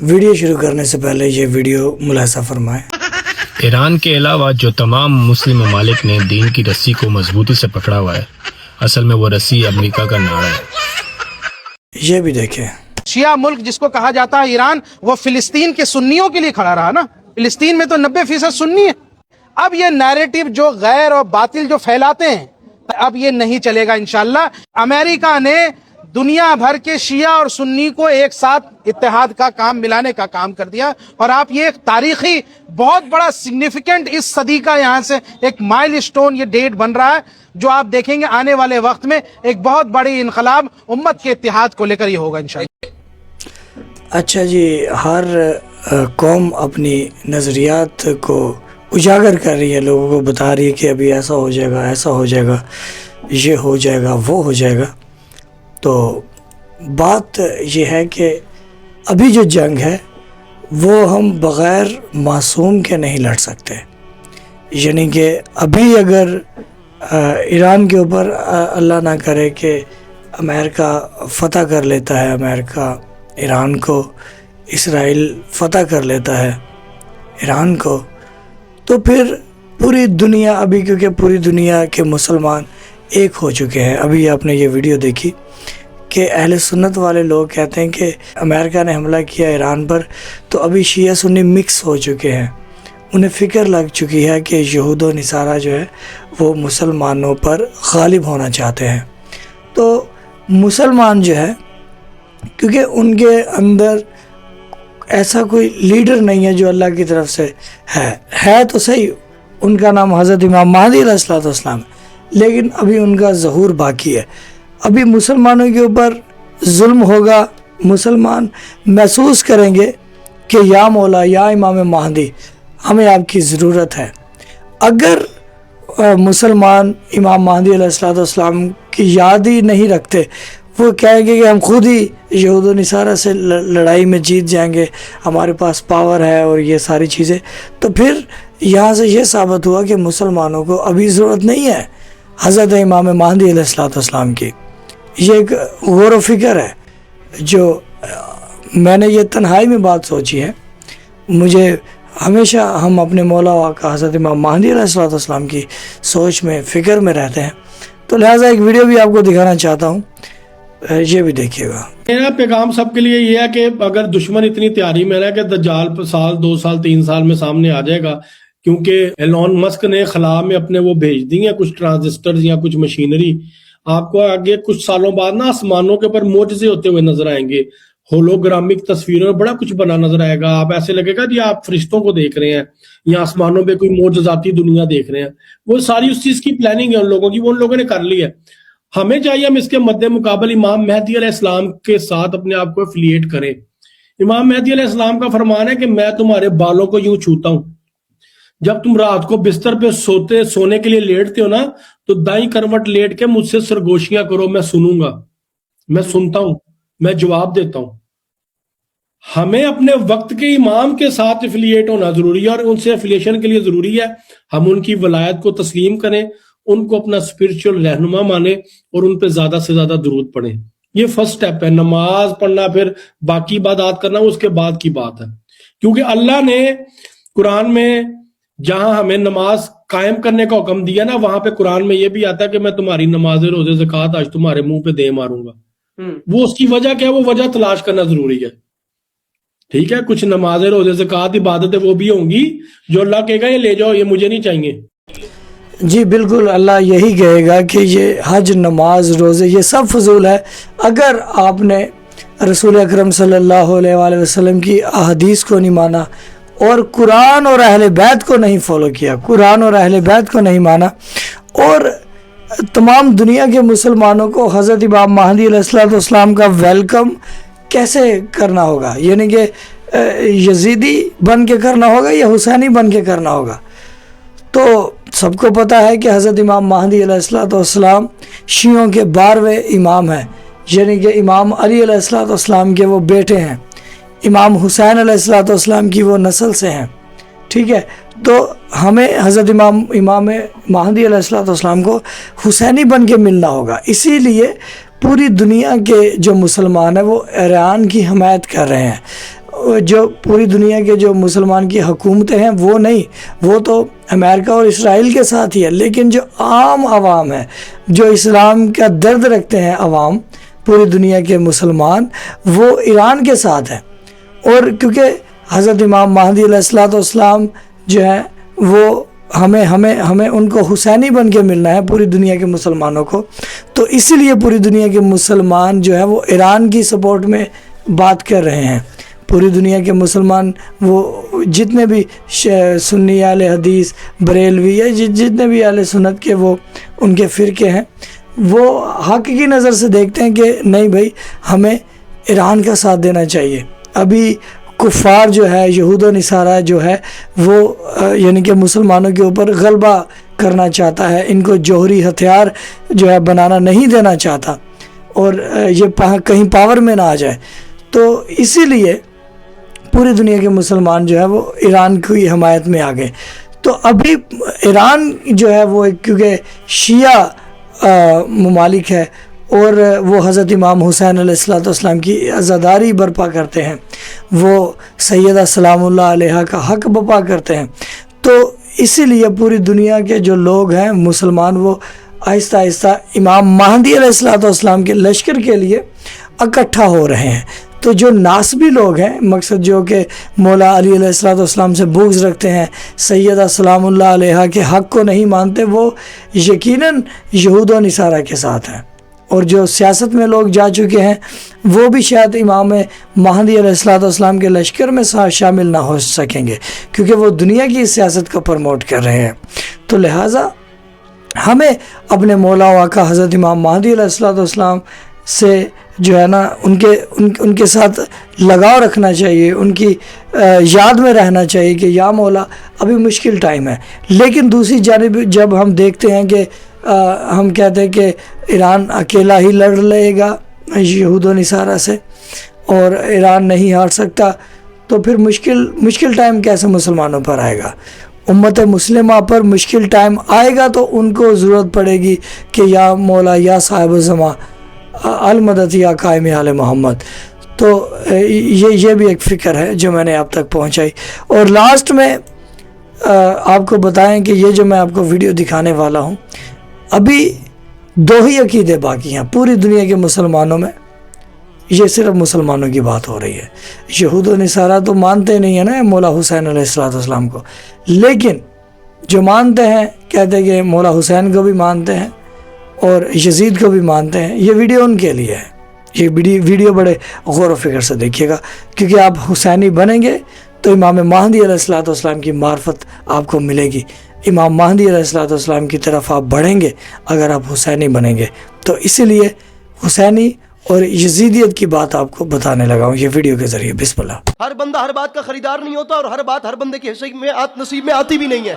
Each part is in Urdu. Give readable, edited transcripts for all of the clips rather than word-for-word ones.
ویڈیو شروع کرنے سے پہلے یہ ویڈیو ملاحظہ فرمائیں۔ ایران کے علاوہ جو تمام مسلم ممالک نے دین کی رسی کو مضبوطی سے پکڑا ہوا ہے، اصل میں وہ رسی امریکہ کا نعرہ ہے۔ یہ بھی دیکھیں، شیعہ ملک جس کو کہا جاتا ہے ایران، وہ فلسطین کے سنیوں کے لیے کھڑا رہا نا۔ فلسطین میں تو 90% سنی ہے۔ اب یہ نیریٹو جو غیر اور باطل جو پھیلاتے ہیں، اب یہ نہیں چلے گا انشاءاللہ۔ امریکہ نے دنیا بھر کے شیعہ اور سنی کو ایک ساتھ اتحاد کا کام، ملانے کا کام کر دیا، اور آپ یہ ایک تاریخی بہت بڑا سگنیفیکنٹ اس صدی کا یہاں سے ایک مائل سٹون یہ ڈیٹ بن رہا ہے، جو آپ دیکھیں گے آنے والے وقت میں ایک بہت بڑی انقلاب امت کے اتحاد کو لے کر یہ ہوگا انشاءاللہ۔ اچھا جی، ہر قوم اپنی نظریات کو اجاگر کر رہی ہے، لوگوں کو بتا رہی ہے کہ ابھی ایسا ہو جائے گا، ایسا ہو جائے گا، یہ ہو جائے گا، وہ ہو جائے گا۔ تو بات یہ ہے کہ ابھی جو جنگ ہے وہ ہم بغیر معصوم کے نہیں لڑ سکتے، یعنی کہ ابھی اگر ایران کے اوپر اللہ نہ کرے کہ امریکہ فتح کر لیتا ہے، امریکہ ایران کو، اسرائیل فتح کر لیتا ہے ایران کو، تو پھر پوری دنیا، ابھی کیونکہ پوری دنیا کے مسلمان ایک ہو چکے ہیں۔ ابھی آپ نے یہ ویڈیو دیکھی کہ اہل سنت والے لوگ کہتے ہیں کہ امریکہ نے حملہ کیا ایران پر، تو ابھی شیعہ سنی مکس ہو چکے ہیں، انہیں فکر لگ چکی ہے کہ یہود و نصارہ جو ہے وہ مسلمانوں پر غالب ہونا چاہتے ہیں۔ تو مسلمان جو ہے، کیونکہ ان کے اندر ایسا کوئی لیڈر نہیں ہے جو اللہ کی طرف سے ہے تو صحیح، ان کا نام حضرت امام مہدی علیہ السلام ہے، لیکن ابھی ان کا ظہور باقی ہے۔ ابھی مسلمانوں کے اوپر ظلم ہوگا، مسلمان محسوس کریں گے کہ یا مولا، یا امام مہدی، ہمیں آپ کی ضرورت ہے۔ اگر مسلمان امام مہدی علیہ السلام کی یاد ہی نہیں رکھتے، وہ کہیں گے کہ ہم خود ہی یہود و نصارہ سے لڑائی میں جیت جائیں گے، ہمارے پاس پاور ہے اور یہ ساری چیزیں، تو پھر یہاں سے یہ ثابت ہوا کہ مسلمانوں کو ابھی ضرورت نہیں ہے حضرت امام مہدی علیہ السلام کی۔ یہ ایک غور و فکر ہے جو میں نے یہ تنہائی میں بات سوچی ہے۔ مجھے ہمیشہ ہم اپنے مولا و آقا حضرت امام مہدی علیہ السلام کی سوچ میں، فکر میں رہتے ہیں، تو لہٰذا ایک ویڈیو بھی آپ کو دکھانا چاہتا ہوں، یہ بھی دیکھیے گا۔ میرا پیغام سب کے لیے یہ ہے کہ اگر دشمن اتنی تیاری میں ہے کہ دجال پر سال 2 سال 3 سال میں سامنے آ جائے گا، کیونکہ ایلون مسک نے خلا میں اپنے وہ بھیج دی ہیں کچھ ٹرانزسٹرز یا کچھ مشینری، آپ کو آگے کچھ سالوں بعد نا آسمانوں کے اوپر معجزے ہوتے ہوئے نظر آئیں گے، ہولوگرامک تصویروں، بڑا کچھ بنا نظر آئے گا، آپ ایسے لگے گا جی آپ فرشتوں کو دیکھ رہے ہیں یا آسمانوں پہ کوئی معجزاتی دنیا دیکھ رہے ہیں۔ وہ ساری اس چیز کی پلاننگ ہے ان لوگوں کی، وہ ان لوگوں نے کر لی ہے۔ ہمیں چاہیے ہم اس کے مد مقابل امام مہدی علیہ السلام کے ساتھ اپنے آپ کو افیلیٹ کریں۔ امام مہدی علیہ السلام کا فرمان ہے کہ میں تمہارے بالوں کو یوں چھوتا ہوں، جب تم رات کو بستر پہ سونے کے لیے لیٹتے ہو نا، تو دائیں کروٹ لیٹ کے مجھ سے سرگوشیاں کرو، میں سنوں گا، میں سنتا ہوں، میں جواب دیتا ہوں۔ ہمیں اپنے وقت کے امام کے ساتھ افیلیٹ ہونا ضروری ہے، اور ان سے افیلیشن کے لیے ضروری ہے ہم ان کی ولایت کو تسلیم کریں، ان کو اپنا اسپرچل رہنما مانیں اور ان پہ زیادہ سے زیادہ درود پڑھیں۔ یہ فرسٹ سٹیپ ہے۔ نماز پڑھنا، پھر باقی عبادات کرنا اس کے بعد کی بات ہے، کیونکہ اللہ نے قرآن میں جہاں ہمیں نماز قائم کرنے کا حکم دیا نا، وہاں پہ قرآن میں یہ بھی آتا ہے کہ میں تمہاری نماز روزے زکوٰۃ آج تمہارے منہ پہ دے ماروں گا۔ وہ اس کی وجہ کیا ہے؟ وہ وجہ تلاش کرنا ضروری ہے۔ ٹھیک ہے، کچھ نماز روزے زکوٰۃ عبادتیں وہ بھی ہوں گی جو اللہ کہے گا یہ لے جاؤ، یہ مجھے نہیں چاہیے۔ جی بالکل، اللہ یہی کہے گا کہ یہ حج، نماز، روزے، یہ سب فضول ہے اگر آپ نے رسول اکرم صلی اللہ علیہ وآلہ وسلم کی احادیث کو نہیں مانا اور قرآن اور اہل بیت کو نہیں فالو کیا، قرآن اور اہل بیت کو نہیں مانا، اور تمام دنیا کے مسلمانوں کو حضرت امام مہدی علیہ السلام کا ویلکم کیسے کرنا ہوگا، یعنی کہ یزیدی بن کے کرنا ہوگا یا حسینی بن کے کرنا ہوگا۔ تو سب کو پتہ ہے کہ حضرت امام مہدی علیہ السلام شیعوں کے 12ویں امام ہیں، یعنی کہ امام علی علیہ السلام کے وہ بیٹے ہیں، امام حسین علیہ السلام کی وہ نسل سے ہیں۔ ٹھیک ہے، تو ہمیں حضرت امام مہدی علیہ السلام کو حسینی بن کے ملنا ہوگا۔ اسی لیے پوری دنیا کے جو مسلمان ہیں وہ ایران کی حمایت کر رہے ہیں، جو پوری دنیا کے جو مسلمان کی حکومتیں ہیں وہ نہیں، وہ تو امریکہ اور اسرائیل کے ساتھ ہی ہے، لیکن جو عام عوام ہے، جو اسلام کا درد رکھتے ہیں عوام، پوری دنیا کے مسلمان، وہ ایران کے ساتھ ہیں۔ اور کیونکہ حضرت امام مہدی علیہ الصلوۃ والسلام جو ہے وہ ہمیں ان کو حسینی بن کے ملنا ہے پوری دنیا کے مسلمانوں کو، تو اسی لیے پوری دنیا کے مسلمان جو ہے وہ ایران کی سپورٹ میں بات کر رہے ہیں۔ پوری دنیا کے مسلمان، وہ جتنے بھی سنی اہل حدیث، بریلوی یا جتنے بھی اہل سنت کے وہ ان کے فرقے ہیں، وہ حق کی نظر سے دیکھتے ہیں کہ نہیں بھائی ہمیں ایران کا ساتھ دینا چاہیے۔ ابھی کفار جو ہے، یہود و نصارہ جو ہے وہ یعنی کہ مسلمانوں کے اوپر غلبہ کرنا چاہتا ہے، ان کو جوہری ہتھیار جو ہے بنانا نہیں دینا چاہتا، اور یہ کہیں پاور میں نہ آ جائے، تو اسی لیے پوری دنیا کے مسلمان جو ہے وہ ایران کی حمایت میں آ گئے۔ تو ابھی ایران جو ہے وہ کیونکہ شیعہ ممالک ہے، اور وہ حضرت امام حسین علیہ الصلوۃ والسلام کی عزاداری برپا کرتے ہیں، وہ سیدہ سلام اللہ علیہا کا حق بپا کرتے ہیں، تو اسی لیے پوری دنیا کے جو لوگ ہیں مسلمان، وہ آہستہ آہستہ امام مہدی علیہ الصلوۃ والسلام کے لشکر کے لیے اکٹھا ہو رہے ہیں۔ تو جو ناسبی لوگ ہیں، مقصد جو کہ مولا علی علیہ الصلوۃ والسلام سے بغض رکھتے ہیں، سیدہ سلام اللہ علیہا کے حق کو نہیں مانتے، وہ یقیناً یہود و نصارہ کے ساتھ ہیں۔ اور جو سیاست میں لوگ جا چکے ہیں وہ بھی شاید امام مہدی علیہ الصلوۃ والسلام کے لشکر میں شامل نہ ہو سکیں گے، کیونکہ وہ دنیا کی سیاست کو پروموٹ کر رہے ہیں۔ تو لہٰذا ہمیں اپنے مولا و آقا حضرت امام مہدی علیہ الصلوۃ والسلام سے جو ہے نا ان کے ساتھ لگاؤ رکھنا چاہیے، ان کی یاد میں رہنا چاہیے کہ یا مولا ابھی مشکل ٹائم ہے۔ لیکن دوسری جانب جب ہم دیکھتے ہیں کہ ہم کہتے ہیں کہ ایران اکیلا ہی لڑ لے گا یہود و نصارہ سے اور ایران نہیں ہار سکتا، تو پھر مشکل ٹائم کیسے مسلمانوں پر آئے گا؟ امت مسلمہ پر مشکل ٹائم آئے گا تو ان کو ضرورت پڑے گی کہ یا مولا یا صاحب الزماں المدد یا قائم آل محمد۔ تو یہ بھی ایک فکر ہے جو میں نے آپ تک پہنچائی۔ اور لاسٹ میں آپ کو بتائیں کہ یہ جو میں آپ کو ویڈیو دکھانے والا ہوں، ابھی 2 ہی عقیدے باقی ہیں پوری دنیا کے مسلمانوں میں، یہ صرف مسلمانوں کی بات ہو رہی ہے۔ یہود و نصارہ تو مانتے نہیں ہیں نا مولا حسین علیہ الصلوۃ والسلام کو، لیکن جو مانتے ہیں کہتے ہیں کہ مولا حسین کو بھی مانتے ہیں اور یزید کو بھی مانتے ہیں۔ یہ ویڈیو ان کے لیے ہے، یہ ویڈیو بڑے غور و فکر سے دیکھیے گا، کیونکہ آپ حسینی بنیں گے تو امام مہدی علیہ الصلوۃ والسلام کی معرفت آپ کو ملے گی، امام مہدی علیہ الصلوۃ والسلام کی طرف آپ بڑھیں گے اگر آپ حسینی بنیں گے۔ تو اسی لیے حسینی اور یزیدیت کی بات آپ کو بتانے لگا ہوں یہ ویڈیو کے ذریعے۔ بسم اللہ۔ ہر بندہ ہر بات کا خریدار نہیں ہوتا، اور ہر بات ہر بندے کے حصے میں نصیب میں آتی بھی نہیں ہے۔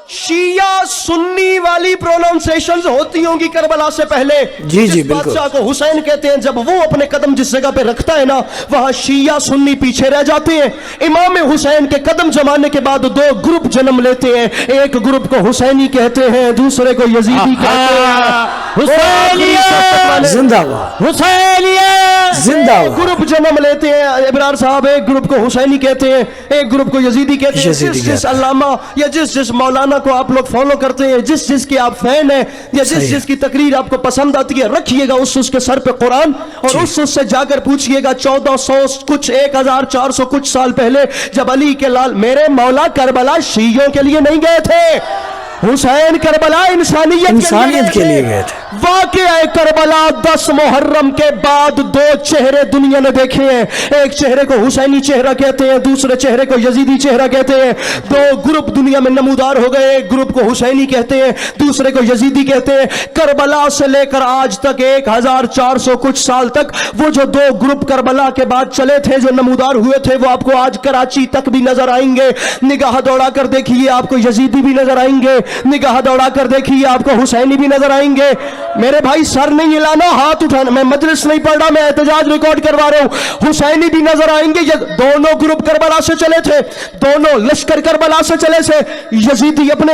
شیعہ سنی والی پروننسیشنز ہوتی ہوں گی کربلا سے پہلے۔ جی جس بالکل۔ بادشاہ کو حسین کہتے ہیں، جب وہ اپنے قدم جس جگہ پہ رکھتا ہے نا، وہاں شیعہ سنی پیچھے رہ جاتے ہیں۔ امام حسین کے قدم جمانے کے بعد 2 گروپ جنم لیتے ہیں، ایک گروپ کو حسینی کہتے ہیں، دوسرے کو یزیدی کہتے ہیں۔ زندہ باد، حسینیت زندہ باد۔ گروپ جنم لیتے ہیں ابرار صاحب، ایک گروپ کو حسینی کہتے ہیں، ایک گروپ کو یزیدی کہتے ہیں۔ جس علامہ یا جس مولانا کو آپ لوگ فالو کرتے ہیں، جس کے آپ فین ہیں، یا جس کی تقریر آپ کو پسند آتی ہے، رکھیے گا اس کے سر پہ قرآن، اور اس سے جا کر پوچھئے گا 1400 کچھ 1400 کچھ سال پہلے جب علی کے لال میرے مولا کربلا شیعوں کے لیے نہیں گئے تھے، حسین کربلا انسانیت کے لیے گئے تھے۔ واقعہ کربلا 10 محرم کے بعد 2 چہرے دنیا نے دیکھے ہیں، ایک چہرے کو حسینی چہرہ کہتے ہیں، دوسرے چہرے کو یزیدی چہرہ کہتے ہیں۔ 2 گروپ دنیا میں نمودار ہو گئے، ایک گروپ کو حسینی کہتے ہیں، دوسرے کو یزیدی کہتے ہیں۔ کربلا سے لے کر آج تک 1400 کچھ سال تک وہ جو 2 گروپ کربلا کے بعد چلے تھے، جو نمودار ہوئے تھے، وہ آپ کو آج کراچی تک بھی نظر آئیں گے۔ نگاہ دوڑا کر دیکھیے، آپ کو یزیدی بھی نظر آئیں گے، نگاہ دوڑا کر دیکھیے آپ کو حسینی بھی نظر آئیں گے۔ میرے بھائی سر نہیں ہلانا، ہاتھ اٹھانا، میں مجلس نہیں پڑھ رہا، میں احتجاج ریکارڈ کروا رہا ہوں۔ حسینی بھی نظر آئیں گے، یہ دونوں گروپ کربلا سے چلے تھے، دونوں لشکر کربلا سے چلے تھے۔ یزیدی اپنے